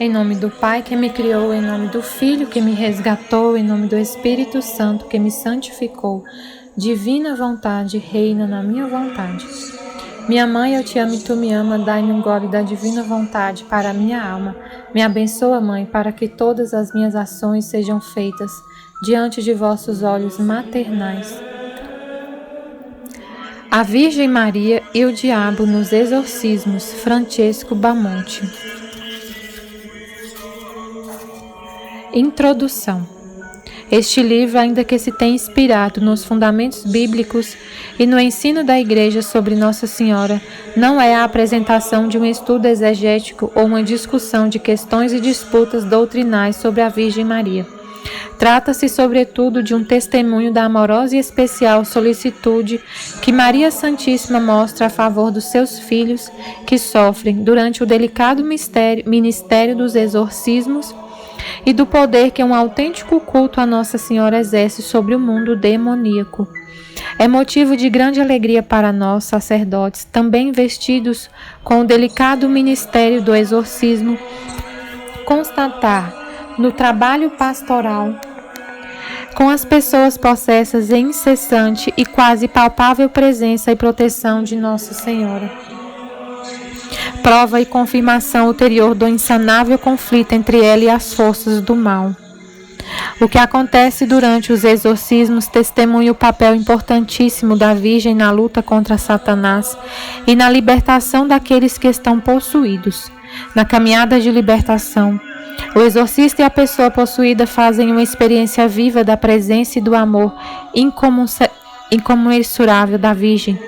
Em nome do Pai que me criou, em nome do Filho que me resgatou, em nome do Espírito Santo que me santificou. Divina vontade, reina na minha vontade. Minha mãe, eu te amo e tu me ama, dai-me um gole da divina vontade para a minha alma. Me abençoa, Mãe, para que todas as minhas ações sejam feitas diante de vossos olhos maternais. A Virgem Maria e o Diabo nos Exorcismos, Francesco Bamonte. Introdução. Este livro, ainda que se tenha inspirado nos fundamentos bíblicos e no ensino da Igreja sobre Nossa Senhora, não é a apresentação de um estudo exegético ou uma discussão de questões e disputas doutrinais sobre a Virgem Maria. Trata-se, sobretudo, de um testemunho da amorosa e especial solicitude que Maria Santíssima mostra a favor dos seus filhos que sofrem durante o delicado ministério dos exorcismos e do poder que um autêntico culto a Nossa Senhora exerce sobre o mundo demoníaco. É motivo de grande alegria para nós, sacerdotes, também investidos com o delicado ministério do exorcismo, constatar no trabalho pastoral com as pessoas possessas em incessante e quase palpável presença e proteção de Nossa Senhora. Prova e confirmação ulterior do insanável conflito entre ela e as forças do mal. O que acontece durante os exorcismos testemunha o papel importantíssimo da Virgem na luta contra Satanás e na libertação daqueles que estão possuídos. Na caminhada de libertação, o exorcista e a pessoa possuída fazem uma experiência viva da presença e do amor incomensurável da Virgem,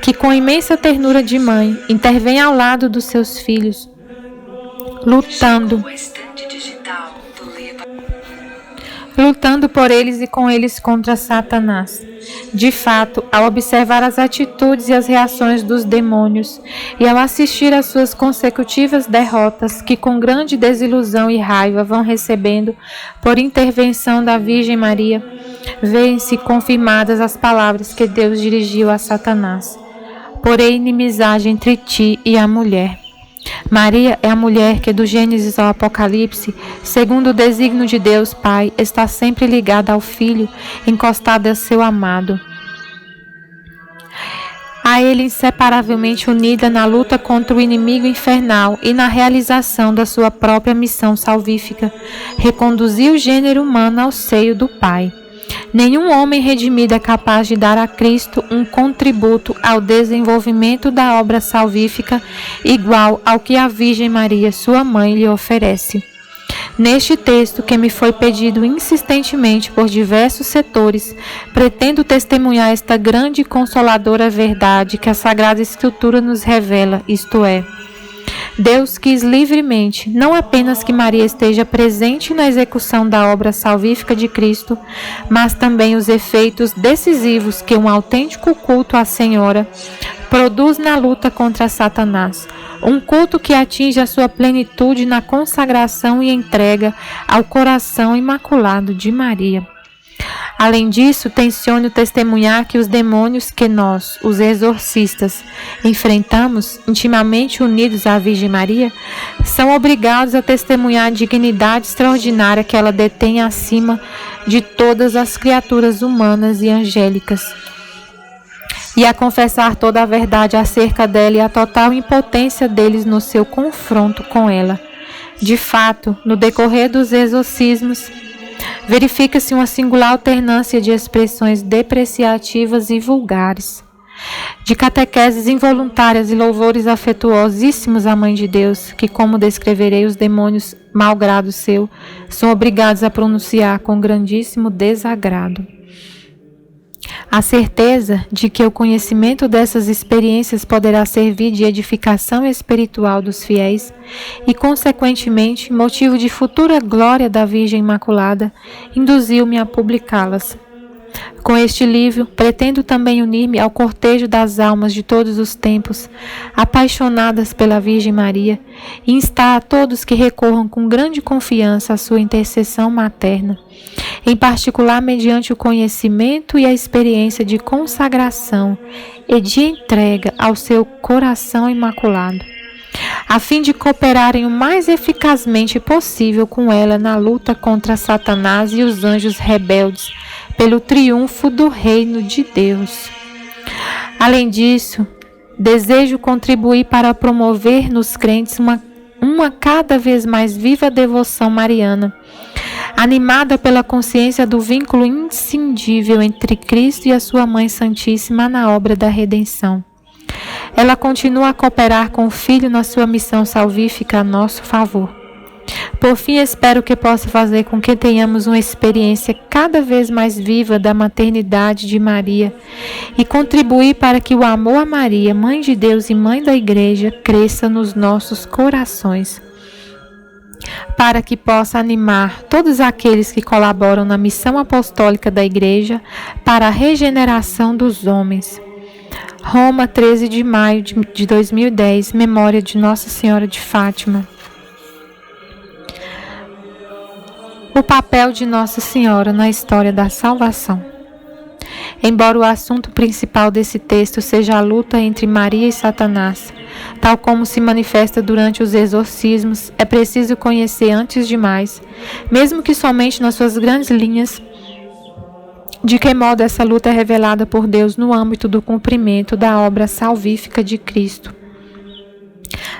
que com imensa ternura de mãe intervém ao lado dos seus filhos, lutando por eles e com eles contra Satanás. De fato, ao observar as atitudes e as reações dos demônios e ao assistir às suas consecutivas derrotas, que com grande desilusão e raiva vão recebendo por intervenção da Virgem Maria, veem-se confirmadas as palavras que Deus dirigiu a Satanás: porém inimizade entre ti e a mulher. Maria é a mulher que, do Gênesis ao Apocalipse, segundo o desígnio de Deus Pai, está sempre ligada ao Filho, encostada a seu amado. A ele inseparavelmente unida na luta contra o inimigo infernal e na realização da sua própria missão salvífica, reconduzir o gênero humano ao seio do Pai. Nenhum homem redimido é capaz de dar a Cristo um contributo ao desenvolvimento da obra salvífica igual ao que a Virgem Maria, sua mãe, lhe oferece. Neste texto, que me foi pedido insistentemente por diversos setores, pretendo testemunhar esta grande e consoladora verdade que a Sagrada Escritura nos revela, isto é, Deus quis livremente, não apenas que Maria esteja presente na execução da obra salvífica de Cristo, mas também os efeitos decisivos que um autêntico culto à Senhora produz na luta contra Satanás. Um culto que atinge a sua plenitude na consagração e entrega ao coração imaculado de Maria. Além disso, tenciono testemunhar que os demônios que nós, os exorcistas, enfrentamos, intimamente unidos à Virgem Maria, são obrigados a testemunhar a dignidade extraordinária que ela detém acima de todas as criaturas humanas e angélicas, e a confessar toda a verdade acerca dela e a total impotência deles no seu confronto com ela. De fato, no decorrer dos exorcismos, verifica-se uma singular alternância de expressões depreciativas e vulgares, de catequeses involuntárias e louvores afetuosíssimos à Mãe de Deus, que, como descreverei, os demônios, malgrado seu, são obrigados a pronunciar com grandíssimo desagrado. A certeza de que o conhecimento dessas experiências poderá servir de edificação espiritual dos fiéis e, consequentemente, motivo de futura glória da Virgem Imaculada, induziu-me a publicá-las. Com este livro, pretendo também unir-me ao cortejo das almas de todos os tempos, apaixonadas pela Virgem Maria, e instar a todos que recorram com grande confiança à sua intercessão materna, em particular mediante o conhecimento e a experiência de consagração e de entrega ao seu coração imaculado, a fim de cooperarem o mais eficazmente possível com ela na luta contra Satanás e os anjos rebeldes, pelo triunfo do reino de Deus. Além disso, desejo contribuir para promover nos crentes uma cada vez mais viva devoção mariana, animada pela consciência do vínculo inscindível entre Cristo e a sua Mãe Santíssima na obra da redenção. Ela continua a cooperar com o Filho na sua missão salvífica a nosso favor. Por fim, espero que possa fazer com que tenhamos uma experiência cada vez mais viva da maternidade de Maria e contribuir para que o amor a Maria, Mãe de Deus e Mãe da Igreja, cresça nos nossos corações, para que possa animar todos aqueles que colaboram na missão apostólica da Igreja para a regeneração dos homens. Roma, 13 de maio de 2010, memória de Nossa Senhora de Fátima. O papel de Nossa Senhora na história da salvação. Embora o assunto principal desse texto seja a luta entre Maria e Satanás, tal como se manifesta durante os exorcismos, é preciso conhecer antes de mais, mesmo que somente nas suas grandes linhas, de que modo essa luta é revelada por Deus no âmbito do cumprimento da obra salvífica de Cristo.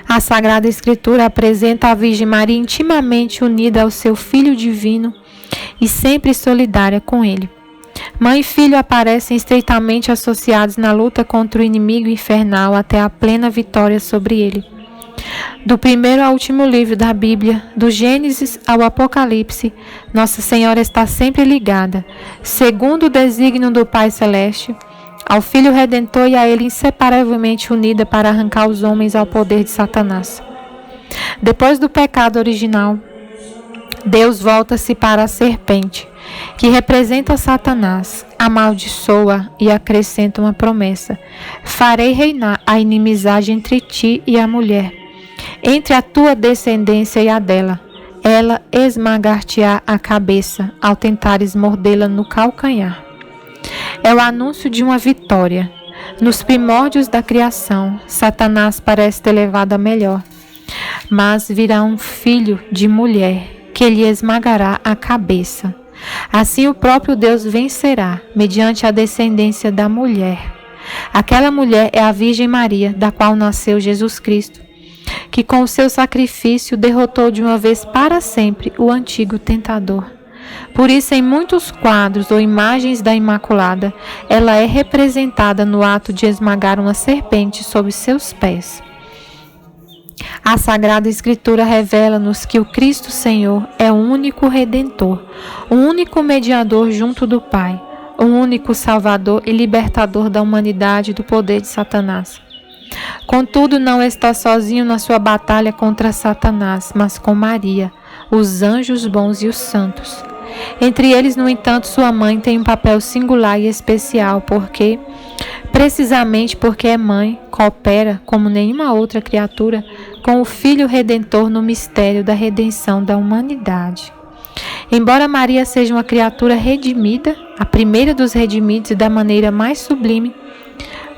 A Sagrada Escritura apresenta a Virgem Maria intimamente unida ao seu Filho Divino e sempre solidária com ele. Mãe e filho aparecem estreitamente associados na luta contra o inimigo infernal até a plena vitória sobre ele. Do primeiro ao último livro da Bíblia, do Gênesis ao Apocalipse, Nossa Senhora está sempre ligada, segundo o desígnio do Pai Celeste, ao Filho Redentor e a ele inseparavelmente unida para arrancar os homens ao poder de Satanás. Depois do pecado original, Deus volta-se para a serpente, que representa Satanás, amaldiçoa e acrescenta uma promessa: farei reinar a inimizade entre ti e a mulher, entre a tua descendência e a dela. Ela esmagar-te-á a cabeça, ao tentares mordê-la no calcanhar. É o anúncio de uma vitória. Nos primórdios da criação, Satanás parece ter levado a melhor, mas virá um filho de mulher que lhe esmagará a cabeça. Assim o próprio Deus vencerá, mediante a descendência da mulher. Aquela mulher é a Virgem Maria, da qual nasceu Jesus Cristo, que com o seu sacrifício derrotou de uma vez para sempre o antigo tentador. Por isso, em muitos quadros ou imagens da Imaculada, ela é representada no ato de esmagar uma serpente sob seus pés. A Sagrada Escritura revela-nos que o Cristo Senhor é o único Redentor, o único mediador junto do Pai, o único Salvador e libertador da humanidade do poder de Satanás. Contudo, não está sozinho na sua batalha contra Satanás, mas com Maria, os anjos bons e os santos. Entre eles, no entanto, sua mãe tem um papel singular e especial, precisamente porque é mãe, coopera, como nenhuma outra criatura, com o Filho Redentor no mistério da redenção da humanidade. Embora Maria seja uma criatura redimida, a primeira dos redimidos e da maneira mais sublime,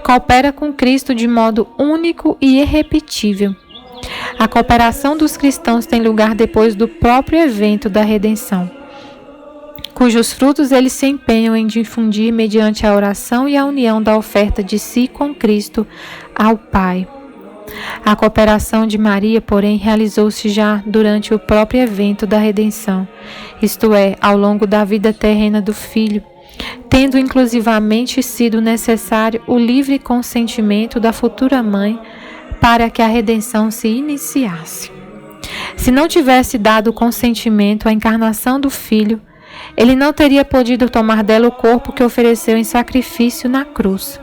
coopera com Cristo de modo único e irrepetível. A cooperação dos cristãos tem lugar depois do próprio evento da redenção, cujos frutos eles se empenham em difundir mediante a oração e a união da oferta de si com Cristo ao Pai. A cooperação de Maria, porém, realizou-se já durante o próprio evento da redenção, isto é, ao longo da vida terrena do Filho, tendo inclusivamente sido necessário o livre consentimento da futura mãe para que a redenção se iniciasse. Se não tivesse dado o consentimento à encarnação do Filho, ele não teria podido tomar dela o corpo que ofereceu em sacrifício na cruz.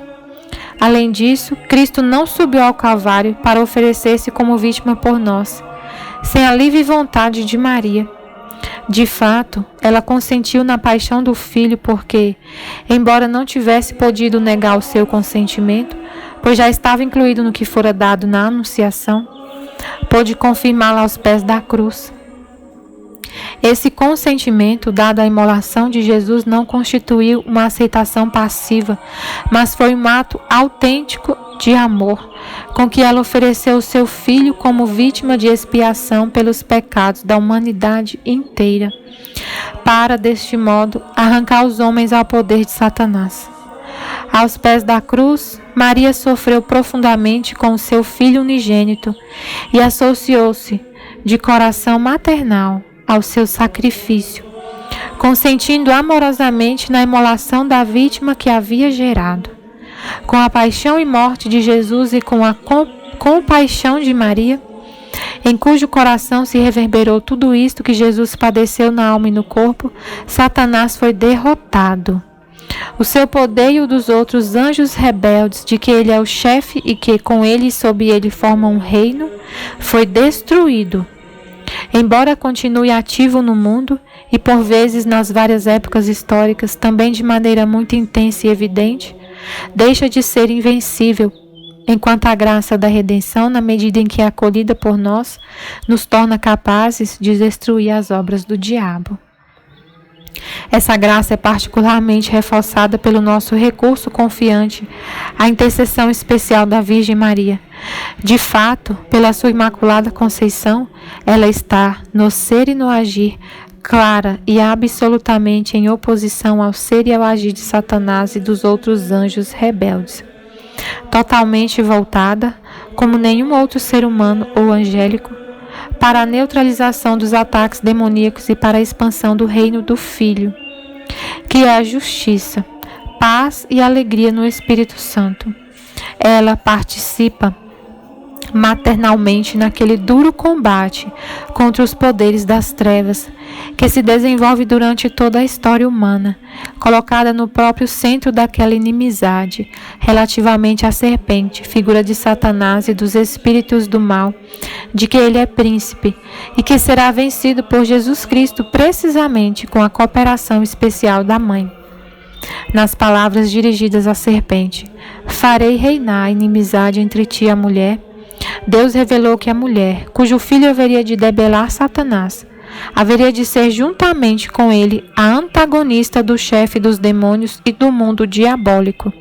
Além disso, Cristo não subiu ao Calvário para oferecer-se como vítima por nós, sem a livre vontade de Maria. De fato, ela consentiu na paixão do Filho porque, embora não tivesse podido negar o seu consentimento, pois já estava incluído no que fora dado na Anunciação, pôde confirmá-la aos pés da cruz. Esse consentimento, dado à imolação de Jesus, não constituiu uma aceitação passiva, mas foi um ato autêntico de amor com que ela ofereceu o seu Filho como vítima de expiação pelos pecados da humanidade inteira, para, deste modo, arrancar os homens ao poder de Satanás. Aos pés da cruz, Maria sofreu profundamente com o seu Filho unigênito e associou-se de coração maternal ao seu sacrifício, consentindo amorosamente na imolação da vítima que havia gerado. Com a paixão e morte de Jesus e com a compaixão de Maria, em cujo coração se reverberou tudo isto que Jesus padeceu na alma e no corpo, Satanás foi derrotado. O seu poder e o dos outros anjos rebeldes, de que ele é o chefe e que com ele e sob ele formam um reino, foi destruído. Embora continue ativo no mundo e por vezes nas várias épocas históricas, também de maneira muito intensa e evidente, deixa de ser invencível, enquanto a graça da redenção, na medida em que é acolhida por nós, nos torna capazes de destruir as obras do diabo. Essa graça é particularmente reforçada pelo nosso recurso confiante à intercessão especial da Virgem Maria. De fato, pela sua Imaculada Conceição, ela está no ser e no agir, clara e absolutamente em oposição ao ser e ao agir de Satanás e dos outros anjos rebeldes. Totalmente voltada, como nenhum outro ser humano ou angélico, para a neutralização dos ataques demoníacos e para a expansão do reino do Filho, que é a justiça, paz e alegria no Espírito Santo. Ela participa maternalmente naquele duro combate contra os poderes das trevas, que se desenvolve durante toda a história humana, colocada no próprio centro daquela inimizade, relativamente à serpente, figura de Satanás e dos espíritos do mal, de que ele é príncipe, e que será vencido por Jesus Cristo precisamente com a cooperação especial da Mãe. Nas palavras dirigidas à serpente, farei reinar a inimizade entre ti e a mulher, Deus revelou que a mulher, cujo filho haveria de debelar Satanás, haveria de ser juntamente com ele a antagonista do chefe dos demônios e do mundo diabólico.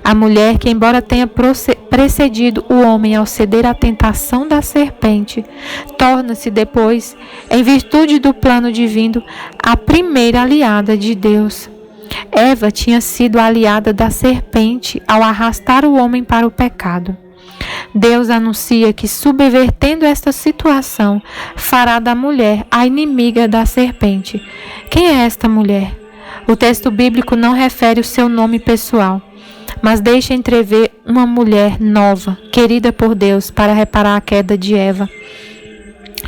A mulher que, embora tenha precedido o homem ao ceder à tentação da serpente, torna-se depois, em virtude do plano divino, a primeira aliada de Deus. Eva tinha sido a aliada da serpente ao arrastar o homem para o pecado. Deus anuncia que, subvertendo esta situação, fará da mulher a inimiga da serpente. Quem é esta mulher? O texto bíblico não refere o seu nome pessoal, mas deixa entrever uma mulher nova, querida por Deus, para reparar a queda de Eva.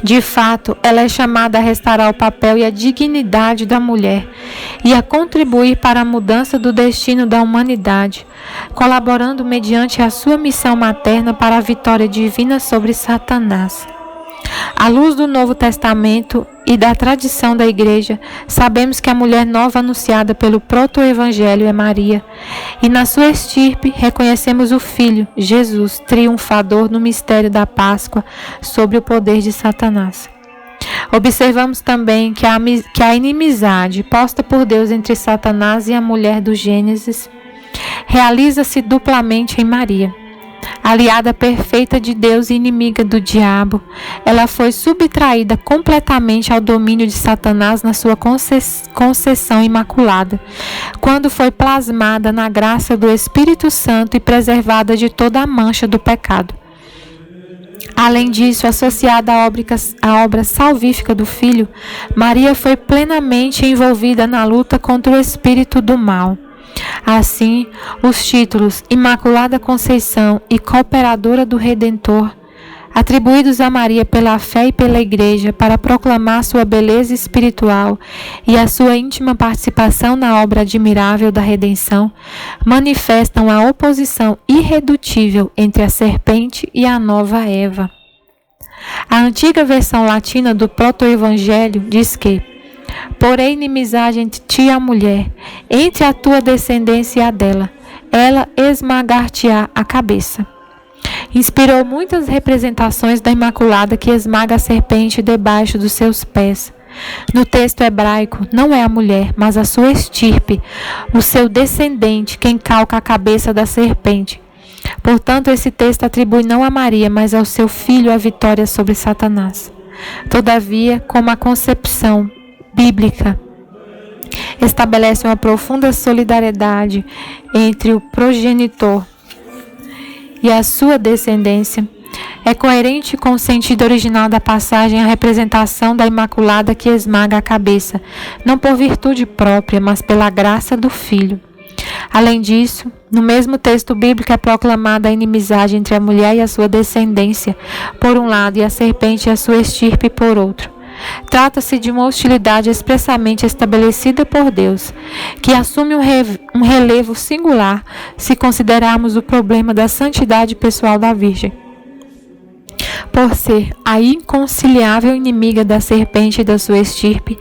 De fato, ela é chamada a restaurar o papel e a dignidade da mulher e a contribuir para a mudança do destino da humanidade, colaborando mediante a sua missão materna para a vitória divina sobre Satanás. À luz do Novo Testamento e da tradição da Igreja, sabemos que a mulher nova anunciada pelo proto-evangelho é Maria, e na sua estirpe reconhecemos o Filho, Jesus, triunfador no mistério da Páscoa sobre o poder de Satanás. Observamos também que a inimizade posta por Deus entre Satanás e a mulher do Gênesis realiza-se duplamente em Maria. Aliada perfeita de Deus e inimiga do diabo, ela foi subtraída completamente ao domínio de Satanás na sua concessão imaculada, quando foi plasmada na graça do Espírito Santo e preservada de toda a mancha do pecado. Além disso, associada à obra salvífica do Filho, Maria foi plenamente envolvida na luta contra o espírito do mal. Assim, os títulos Imaculada Conceição e Cooperadora do Redentor, atribuídos a Maria pela fé e pela Igreja para proclamar sua beleza espiritual e a sua íntima participação na obra admirável da redenção, manifestam a oposição irredutível entre a serpente e a nova Eva. A antiga versão latina do proto-evangelho diz que: porém inimizade entre ti e a mulher, entre a tua descendência e a dela, ela esmagar-te-á a cabeça. Inspirou muitas representações da Imaculada que esmaga a serpente debaixo dos seus pés. No texto hebraico, não é a mulher, mas a sua estirpe, o seu descendente, quem calca a cabeça da serpente. Portanto, esse texto atribui não a Maria, mas ao seu filho a vitória sobre Satanás. Todavia, como a concepção bíblica estabelece uma profunda solidariedade entre o progenitor e a sua descendência, é coerente com o sentido original da passagem a representação da Imaculada que esmaga a cabeça, não por virtude própria, mas pela graça do Filho. Além disso, no mesmo texto bíblico é proclamada a inimizade entre a mulher e a sua descendência, por um lado, e a serpente e a sua estirpe, por outro. Trata-se de uma hostilidade expressamente estabelecida por Deus, que assume um relevo singular se considerarmos o problema da santidade pessoal da Virgem. Por ser a inconciliável inimiga da serpente e da sua estirpe,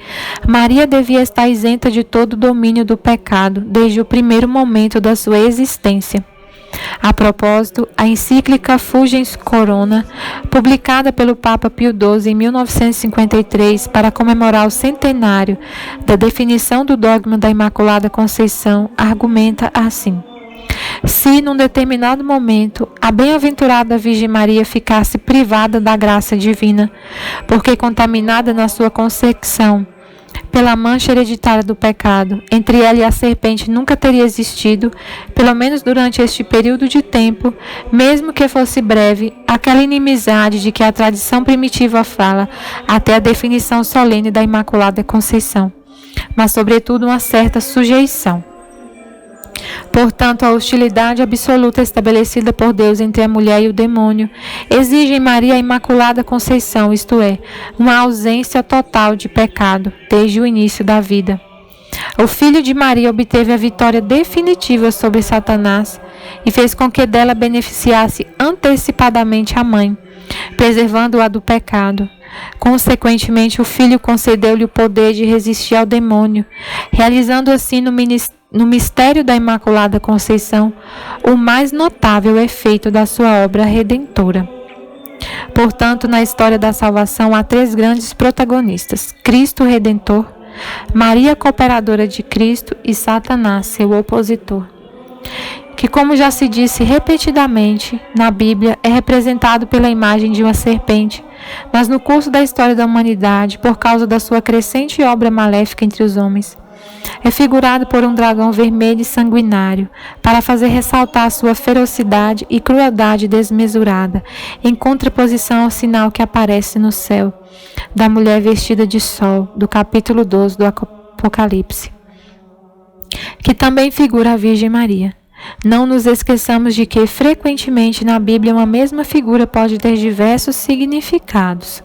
Maria devia estar isenta de todo domínio do pecado desde o primeiro momento da sua existência. A propósito, a encíclica Fulgens Corona, publicada pelo Papa Pio XII em 1953 para comemorar o centenário da definição do dogma da Imaculada Conceição, argumenta assim: se, num determinado momento, a bem-aventurada Virgem Maria ficasse privada da graça divina, porque contaminada na sua concepção pela mancha hereditária do pecado, entre ela e a serpente nunca teria existido, pelo menos durante este período de tempo, mesmo que fosse breve, aquela inimizade de que a tradição primitiva fala, até a definição solene da Imaculada Conceição, mas sobretudo uma certa sujeição. Portanto, a hostilidade absoluta estabelecida por Deus entre a mulher e o demônio exige em Maria a Imaculada Conceição, isto é, uma ausência total de pecado desde o início da vida. O Filho de Maria obteve a vitória definitiva sobre Satanás e fez com que dela beneficiasse antecipadamente a mãe, preservando-a do pecado. Consequentemente, o Filho concedeu-lhe o poder de resistir ao demônio, realizando assim no mistério da Imaculada Conceição o mais notável efeito da sua obra redentora. Portanto, na história da salvação há três grandes protagonistas: Cristo Redentor, Maria Cooperadora de Cristo e Satanás, seu opositor, que, como já se disse repetidamente na Bíblia, é representado pela imagem de uma serpente, mas no curso da história da humanidade, por causa da sua crescente obra maléfica entre os homens, é figurado por um dragão vermelho e sanguinário, para fazer ressaltar sua ferocidade e crueldade desmesurada, em contraposição ao sinal que aparece no céu, da mulher vestida de sol, do capítulo 12 do Apocalipse, que também figura a Virgem Maria. Não nos esqueçamos de que, frequentemente na Bíblia, uma mesma figura pode ter diversos significados.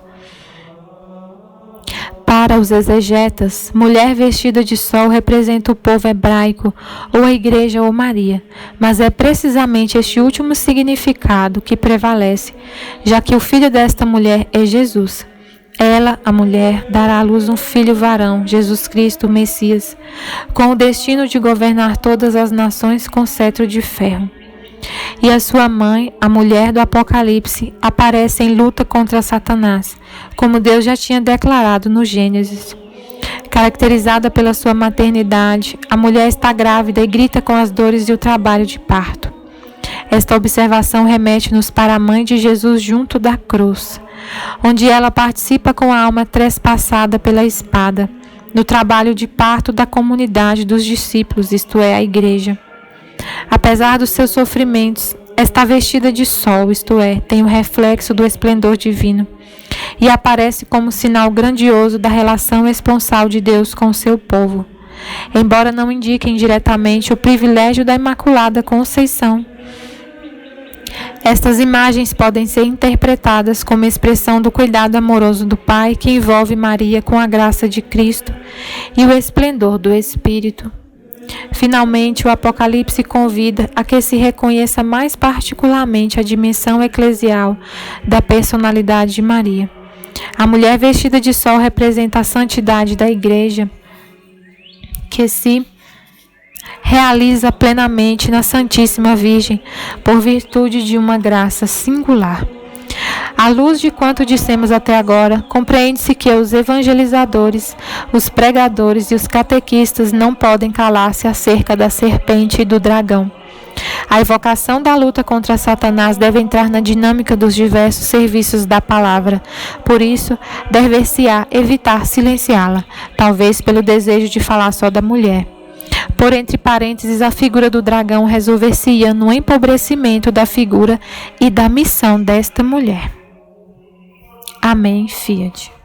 Para os exegetas, mulher vestida de sol representa o povo hebraico, ou a Igreja ou Maria, mas é precisamente este último significado que prevalece, já que o filho desta mulher é Jesus. Ela, a mulher, dará à luz um filho varão, Jesus Cristo, o Messias, com o destino de governar todas as nações com cetro de ferro. E a sua mãe, a mulher do Apocalipse, aparece em luta contra Satanás, como Deus já tinha declarado no Gênesis. Caracterizada pela sua maternidade, a mulher está grávida e grita com as dores e o trabalho de parto. Esta observação remete-nos para a mãe de Jesus junto da cruz, onde ela participa com a alma trespassada pela espada, no trabalho de parto da comunidade dos discípulos, isto é, a Igreja. Apesar dos seus sofrimentos, está vestida de sol, isto é, tem o reflexo do esplendor divino, e aparece como sinal grandioso da relação esponsal de Deus com o seu povo, embora não indiquem diretamente o privilégio da Imaculada Conceição. Estas imagens podem ser interpretadas como expressão do cuidado amoroso do Pai que envolve Maria com a graça de Cristo e o esplendor do Espírito. Finalmente, o Apocalipse convida a que se reconheça mais particularmente a dimensão eclesial da personalidade de Maria. A mulher vestida de sol representa a santidade da Igreja, que se realiza plenamente na Santíssima Virgem, por virtude de uma graça singular. À luz de quanto dissemos até agora, compreende-se que os evangelizadores, os pregadores e os catequistas não podem calar-se acerca da serpente e do dragão, A evocação da luta contra Satanás deve entrar na dinâmica dos diversos serviços da palavra. Por isso, dever-se-á evitar silenciá-la, talvez pelo desejo de falar só da mulher. Por entre parênteses, a figura do dragão resolver-se-ia no empobrecimento da figura e da missão desta mulher. Amém, Fiat.